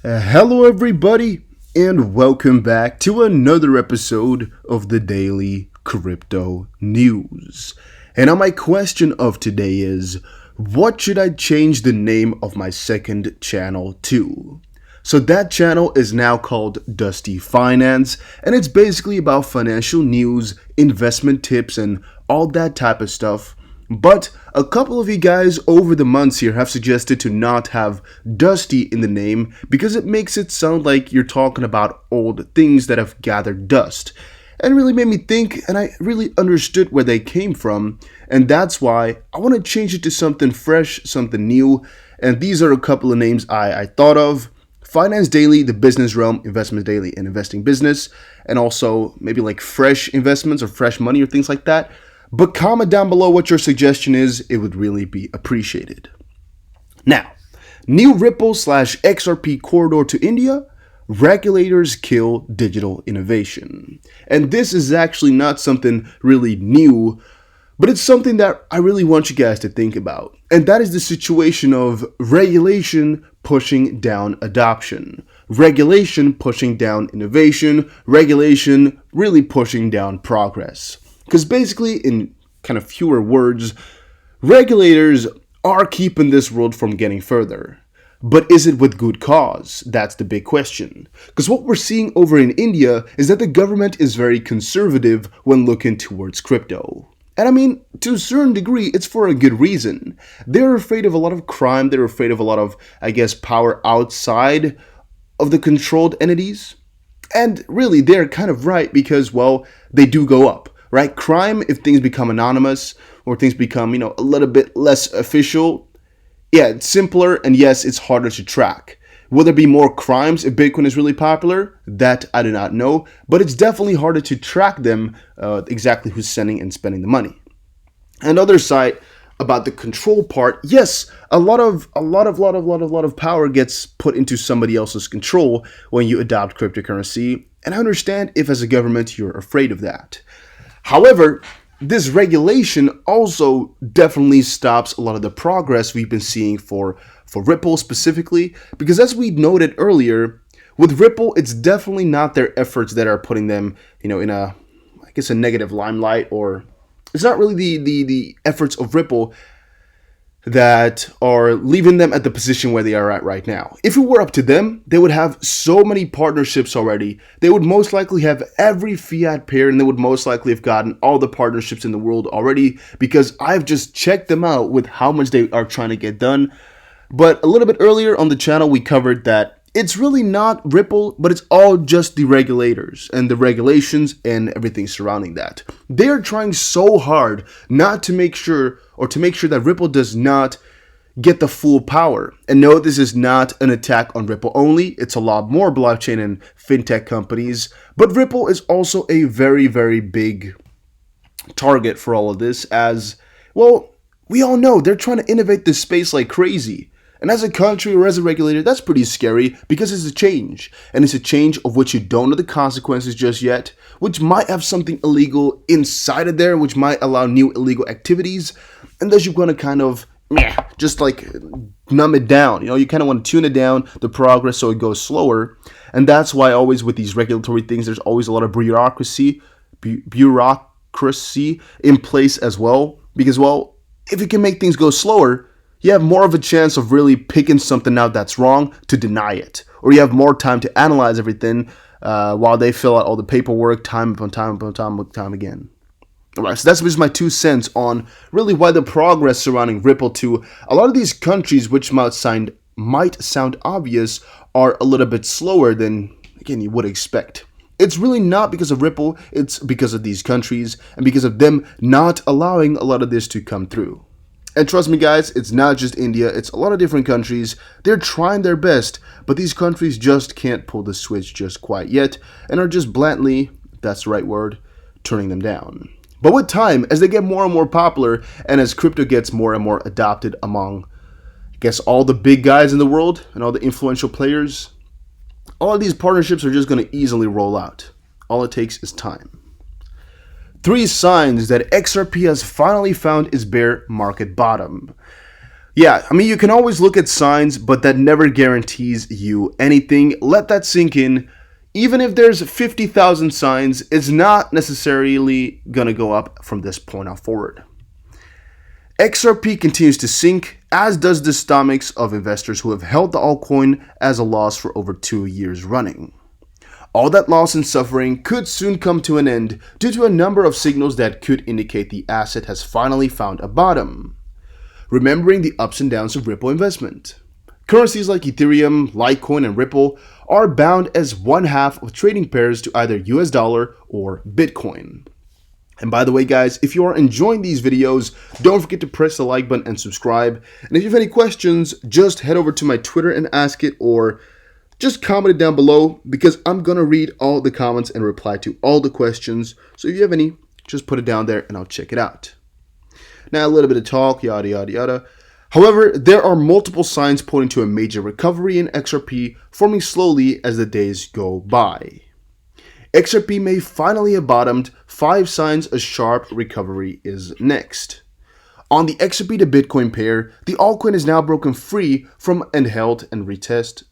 Hello, everybody, and welcome back to another episode of the Daily Crypto News. And now, my question of today is what should I change the name of my second channel to? So, that channel is now called Dusty Finance, and it's basically about financial news, investment tips, and all that type of stuff. But a couple of you guys over the months here have suggested to not have Dusty in the name because it makes it sound like you're talking about old things that have gathered dust. And it really made me think, and I really understood where they came from, and that's why I want to change it to something fresh, something new, and these are a couple of names I thought of. Finance Daily, the business realm, Investment Daily, and Investing Business, and also maybe like fresh investments or fresh money or things like that. But comment down below what your suggestion is, it would really be appreciated. Now, new Ripple/XRP corridor to India, regulators kill digital innovation. And this is actually not something really new, but it's something that I really want you guys to think about. And that is the situation of regulation pushing down adoption, regulation pushing down innovation, regulation really pushing down progress. Because basically, in kind of fewer words, regulators are keeping this world from getting further. But is it with good cause? That's the big question. Because what we're seeing over in India is that the government is very conservative when looking towards crypto. And I mean, to a certain degree, it's for a good reason. They're afraid of a lot of crime, they're afraid of a lot of, power outside of the controlled entities. And really, they're kind of right because, well, they do go up. Right? Crime, if things become anonymous or things become, a little bit less official, yeah, it's simpler and yes, it's harder to track. Will there be more crimes if Bitcoin is really popular? That I do not know, but it's definitely harder to track them, exactly who's sending and spending the money. Another side about the control part, yes, a lot of power gets put into somebody else's control when you adopt cryptocurrency, and I understand if as a government you're afraid of that. However, this regulation also definitely stops a lot of the progress we've been seeing for Ripple specifically, because as we noted earlier, with Ripple, it's definitely not their efforts that are putting them, in a negative limelight, or it's not really the efforts of Ripple that are leaving them at the position where they are at right now. If it were up to them, they would have so many partnerships already. They would most likely have every fiat pair, and they would most likely have gotten all the partnerships in the world already, because I've just checked them out with how much they are trying to get done. But a little bit earlier on the channel, we covered that it's really not Ripple, but it's all just the regulators and the regulations and everything surrounding that. They are trying so hard not to make sure that Ripple does not get the full power. And no, this is not an attack on Ripple only. It's a lot more blockchain and fintech companies. But Ripple is also a very, very big target for all of this, as, well, we all know they're trying to innovate this space like crazy. And as a country or as a regulator, that's pretty scary because it's a change. And it's a change of which you don't know the consequences just yet, which might have something illegal inside of there, which might allow new illegal activities. And thus you want to kind of, just like numb it down. You kind of want to tune it down, the progress, so it goes slower. And that's why always with these regulatory things, there's always a lot of bureaucracy in place as well. Because, well, if you can make things go slower, you have more of a chance of really picking something out that's wrong to deny it. Or you have more time to analyze everything while they fill out all the paperwork time upon time again. Alright, so that's just my 2 cents on really why the progress surrounding Ripple to a lot of these countries, which might sound obvious, are a little bit slower than, again, you would expect. It's really not because of Ripple, it's because of these countries and because of them not allowing a lot of this to come through. And trust me, guys, it's not just India, it's a lot of different countries. They're trying their best, but these countries just can't pull the switch just quite yet and are just blatantly, if that's the right word, turning them down. But with time, as they get more and more popular and as crypto gets more and more adopted among, all the big guys in the world and all the influential players, all of these partnerships are just going to easily roll out. All it takes is time. 3 signs that XRP has finally found its bear market bottom. Yeah, I mean, you can always look at signs, but that never guarantees you anything. Let that sink in. Even if there's 50,000 signs, it's not necessarily going to go up from this point on forward. XRP continues to sink, as does the stomachs of investors who have held the altcoin as a loss for over 2 years running. All that loss and suffering could soon come to an end due to a number of signals that could indicate the asset has finally found a bottom. Remembering the ups and downs of Ripple investment. Currencies like Ethereum, Litecoin, and Ripple are bound as one half of trading pairs to either US dollar or Bitcoin. And by the way, guys, if you are enjoying these videos, don't forget to press the like button and subscribe. And if you have any questions, just head over to my Twitter and ask it, or just comment it down below, because I'm going to read all the comments and reply to all the questions. So if you have any, just put it down there and I'll check it out. Now, a little bit of talk, yada, yada, yada. However, there are multiple signs pointing to a major recovery in XRP forming slowly as the days go by. XRP may finally have bottomed. 5 signs a sharp recovery is next. On the XRP to Bitcoin pair, the altcoin is now broken free from and held and retest.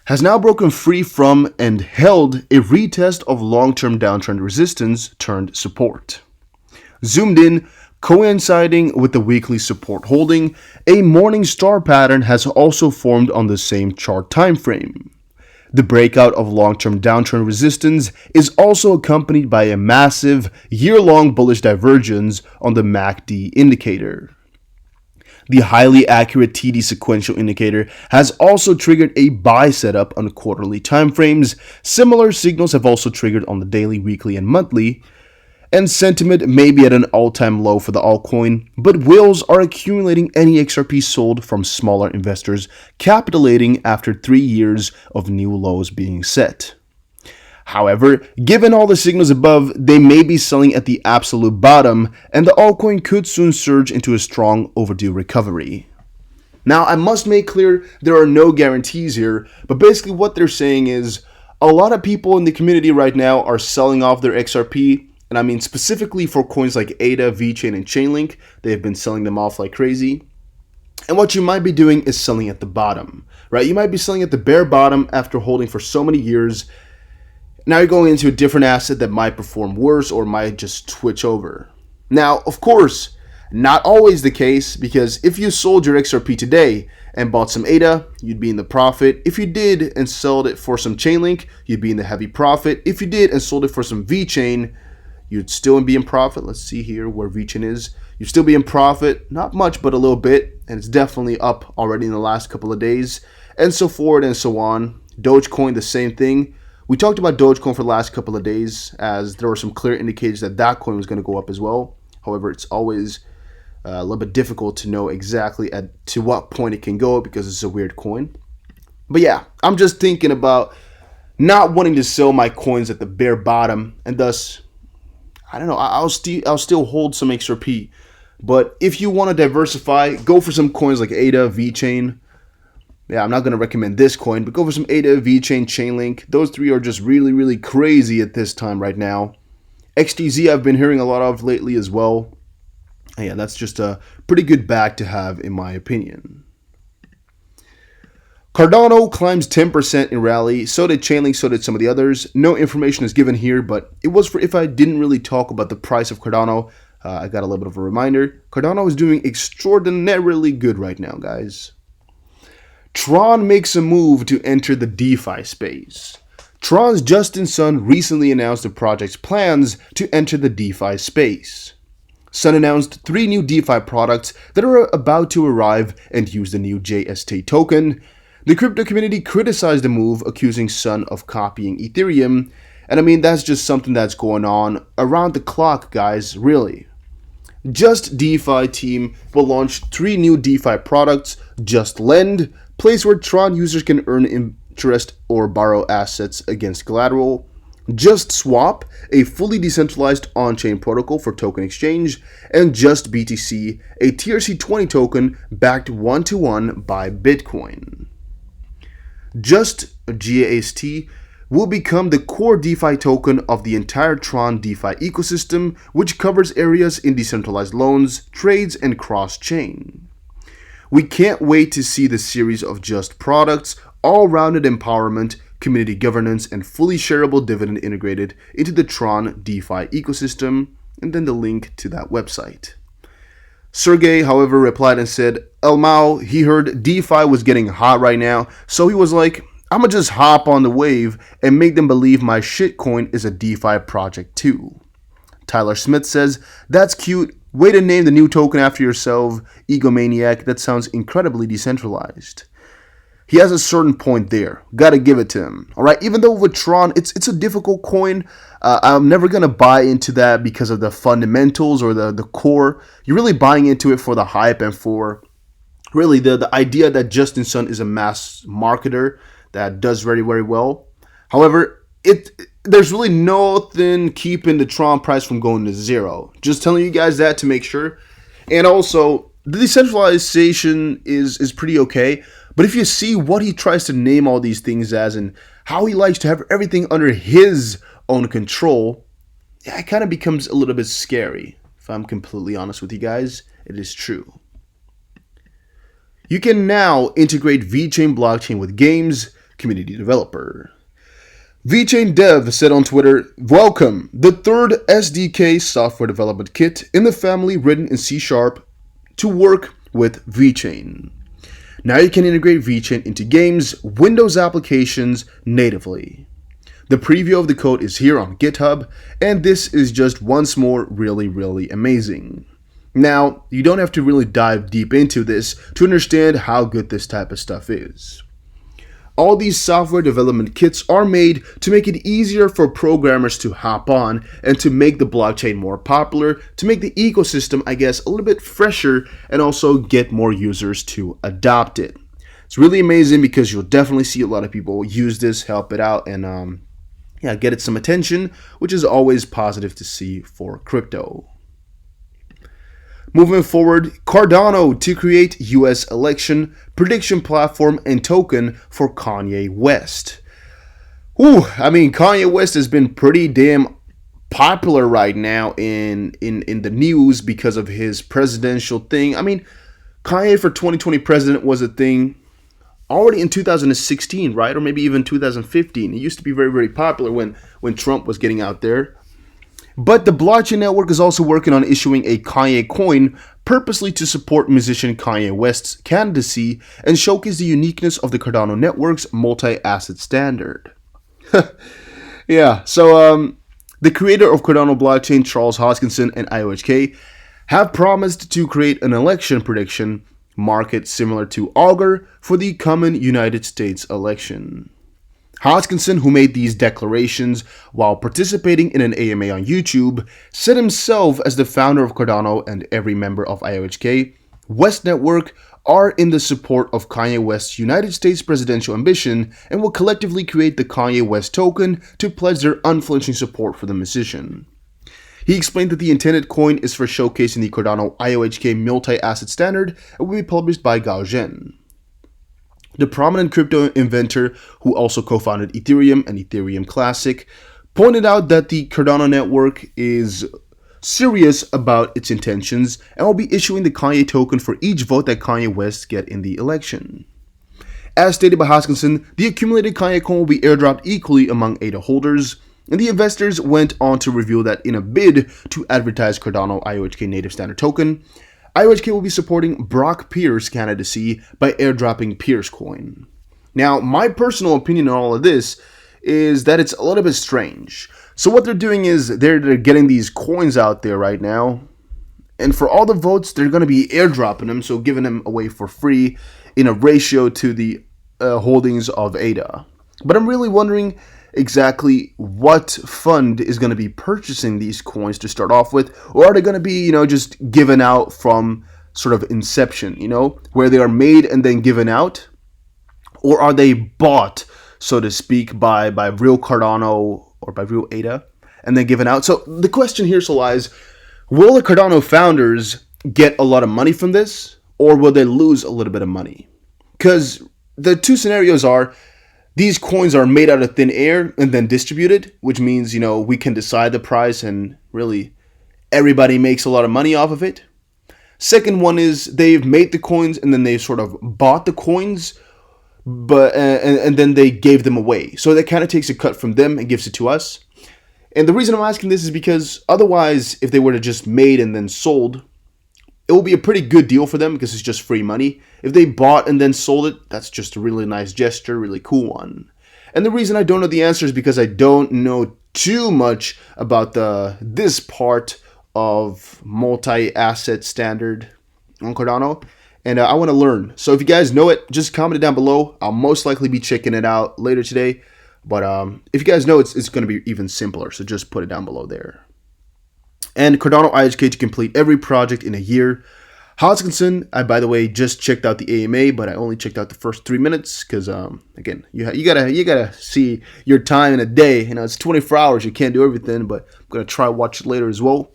Has now broken free from and held a retest of long-term downtrend resistance turned support. Zoomed in, coinciding with the weekly support holding, a morning star pattern has also formed on the same chart time frame. The breakout of long-term downtrend resistance is also accompanied by a massive year-long bullish divergence on the MACD indicator. The highly accurate TD sequential indicator has also triggered a buy setup on quarterly timeframes. Similar signals have also triggered on the daily, weekly, and monthly. And sentiment may be at an all-time low for the altcoin, but whales are accumulating any XRP sold from smaller investors, capitulating after 3 years of new lows being set. However, given all the signals above, they may be selling at the absolute bottom, and the altcoin could soon surge into a strong overdue recovery. Now, I must make clear there are no guarantees here, but basically what they're saying is a lot of people in the community right now are selling off their XRP. And I mean specifically for coins like ADA, Vechain, and Chainlink. They've been selling them off like crazy. And what you might be doing is selling at the bottom, right? You might be selling at the bare bottom after holding for so many years. Now you're going into a different asset that might perform worse or might just switch over. Now, of course, not always the case, because if you sold your XRP today and bought some ADA, you'd be in the profit. If you did and sold it for some Chainlink, you'd be in the heavy profit. If you did and sold it for some Vechain, you'd still be in profit. Let's see here where Vechain is. You'd still be in profit, not much, but a little bit, and it's definitely up already in the last couple of days, and so forth and so on. Dogecoin, the same thing. We talked about Dogecoin for the last couple of days, as there were some clear indicators that that coin was going to go up as well. However, it's always a little bit difficult to know exactly to what point it can go, because it's a weird coin. But yeah, I'm just thinking about not wanting to sell my coins at the bare bottom, and thus, I don't know, I'll still hold some XRP. But if you want to diversify, go for some coins like ADA, Vechain. Yeah, I'm not going to recommend this coin, but go for some ADA, Vechain, Chainlink. Those 3 are just really, really crazy at this time right now. XTZ I've been hearing a lot of lately as well. And yeah, that's just a pretty good bag to have in my opinion. Cardano climbs 10% in rally, so did Chainlink, so did some of the others. No information is given here, but it was for if I didn't really talk about the price of Cardano. I got a little bit of a reminder. Cardano is doing extraordinarily good right now, guys. Tron makes a move to enter the DeFi space. Tron's Justin Sun recently announced the project's plans to enter the DeFi space. Sun announced 3 new DeFi products that are about to arrive and use the new JST token. The crypto community criticized the move, accusing Sun of copying Ethereum. And I mean, that's just something that's going on around the clock, guys, really. Just DeFi team will launch 3 new DeFi products: Just Lend, place where Tron users can earn interest or borrow assets against collateral; Just Swap, a fully decentralized on-chain protocol for token exchange; and Just BTC, a TRC20 token backed 1-to-1 by Bitcoin. Just GAST will become the core DeFi token of the entire Tron DeFi ecosystem, which covers areas in decentralized loans, trades, and cross-chain. We can't wait to see the series of just products, all-rounded empowerment, community governance, and fully shareable dividend integrated into the Tron DeFi ecosystem, and then the link to that website. Sergey, however, replied and said, Elmao, he heard DeFi was getting hot right now, so he was like, I'ma just hop on the wave and make them believe my shitcoin is a DeFi project too. Tyler Smith says, that's cute, way to name the new token after yourself, egomaniac, that sounds incredibly decentralized. He has a certain point there. Gotta give it to him. Alright, even though with Tron, it's a difficult coin, I'm never gonna buy into that because of the fundamentals or the core. You're really buying into it for the hype and for really the idea that Justin Sun is a mass marketer that does very, very well. However, there's really nothing keeping the Tron price from going to zero. Just telling you guys that to make sure. And also, the decentralization is pretty okay. But if you see what he tries to name all these things as and how he likes to have everything under his own control, it kind of becomes a little bit scary. If I'm completely honest with you guys, it is true. You can now integrate Vechain blockchain with games, community developer. Vechain Dev said on Twitter, welcome, the third SDK software development kit in the family written in C# to work with Vechain. Now you can integrate Vechain into games, Windows applications natively. The preview of the code is here on GitHub, and this is just once more really, really amazing. Now, you don't have to really dive deep into this to understand how good this type of stuff is. All these software development kits are made to make it easier for programmers to hop on and to make the blockchain more popular, to make the ecosystem, I guess, a little bit fresher and also get more users to adopt it. It's really amazing because you'll definitely see a lot of people use this, help it out, and get it some attention, which is always positive to see for crypto. Moving forward, Cardano to create US election prediction platform and token for Kanye West. Kanye West has been pretty damn popular right now in the news because of his presidential thing. Kanye for 2020 president was a thing already in 2016, right? Or maybe even 2015. It used to be very, very popular when Trump was getting out there. But the blockchain network is also working on issuing a Kanye coin purposely to support musician Kanye West's candidacy and showcase the uniqueness of the Cardano network's multi-asset standard. The creator of Cardano blockchain, Charles Hoskinson and IOHK, have promised to create an election prediction market similar to Augur for the coming United States election. Hoskinson, who made these declarations while participating in an AMA on YouTube, said himself as the founder of Cardano and every member of IOHK, West Network are in the support of Kanye West's United States presidential ambition and will collectively create the Kanye West token to pledge their unflinching support for the musician. He explained that the intended coin is for showcasing the Cardano IOHK multi-asset standard and will be published by Gaogen. The prominent crypto inventor, who also co-founded Ethereum and Ethereum Classic, pointed out that the Cardano network is serious about its intentions and will be issuing the Kanye token for each vote that Kanye West get in the election. As stated by Hoskinson, the accumulated Kanye coin will be airdropped equally among ADA holders, and the investors went on to reveal that in a bid to advertise Cardano IOHK native standard token, IOHK will be supporting Brock Pierce's candidacy by airdropping Pierce coin. Now, my personal opinion on all of this is that it's a little bit strange. So what they're doing is they're getting these coins out there right now, and for all the votes, they're going to be airdropping them, so giving them away for free in a ratio to the holdings of ADA. But I'm really wondering exactly what fund is going to be purchasing these coins to start off with, or are they going to be, just given out from sort of inception, where they are made and then given out, or are they bought, so to speak, by real Cardano or by real ADA and then given out? So the question here so lies, will the Cardano founders get a lot of money from this, or will they lose a little bit of money? Because the two scenarios are, these coins are made out of thin air and then distributed, which means, we can decide the price and really everybody makes a lot of money off of it. Second one is they've made the coins and then they sort of bought the coins, but and then they gave them away. So that kind of takes a cut from them and gives it to us. And the reason I'm asking this is because otherwise, if they were to just made and then sold, it will be a pretty good deal for them because it's just free money. If they bought and then sold it, that's just a really nice gesture, really cool one. And the reason I don't know the answer is because I don't know too much about this part of multi-asset standard on Cardano, and I want to learn. So if you guys know it, just comment it down below. I'll most likely be checking it out later today, but if you guys know, it's going to be even simpler, so just put it down below there. And Cardano IHK to complete every project in a year. Hoskinson, I, by the way, just checked out the AMA, but I only checked out the first 3 minutes because, again, you gotta see your time in a day. You know, it's 24 hours. You can't do everything, but I'm gonna try watch it later as well.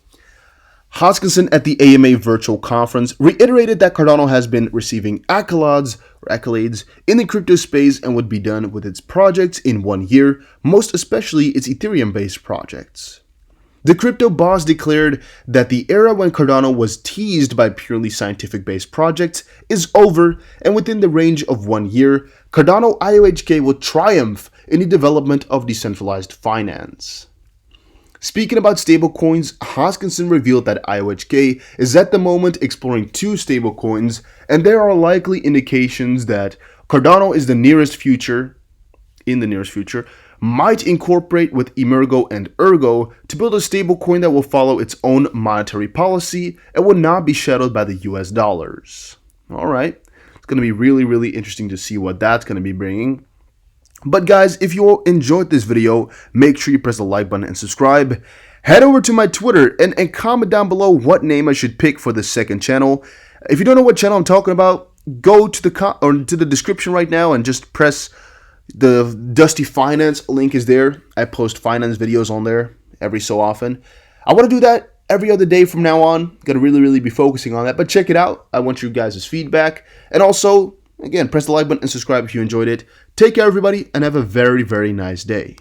Hoskinson at the AMA virtual conference reiterated that Cardano has been receiving accolades in the crypto space and would be done with its projects in 1 year, most especially its Ethereum-based projects. The crypto boss declared that the era when Cardano was teased by purely scientific-based projects is over, and within the range of 1 year, Cardano IOHK will triumph in the development of decentralized finance. Speaking about stablecoins, Hoskinson revealed that IOHK is at the moment exploring 2 stablecoins, and there are likely indications that Cardano is in the nearest future, might incorporate with Emergo and Ergo to build a stablecoin that will follow its own monetary policy and will not be shadowed by the US dollars. Alright, it's going to be really, really interesting to see what that's going to be bringing. But guys, if you all enjoyed this video, make sure you press the like button and subscribe. Head over to my Twitter and comment down below what name I should pick for the second channel. If you don't know what channel I'm talking about, go to the description right now and just press the Dusty Finance link is there. I post finance videos on there every so often. I want to do that every other day from now on. Gonna really be focusing on that, but check it out. I want you guys' feedback. And also, again, press the like button and subscribe if you enjoyed it. Take care, everybody, and have a very nice day.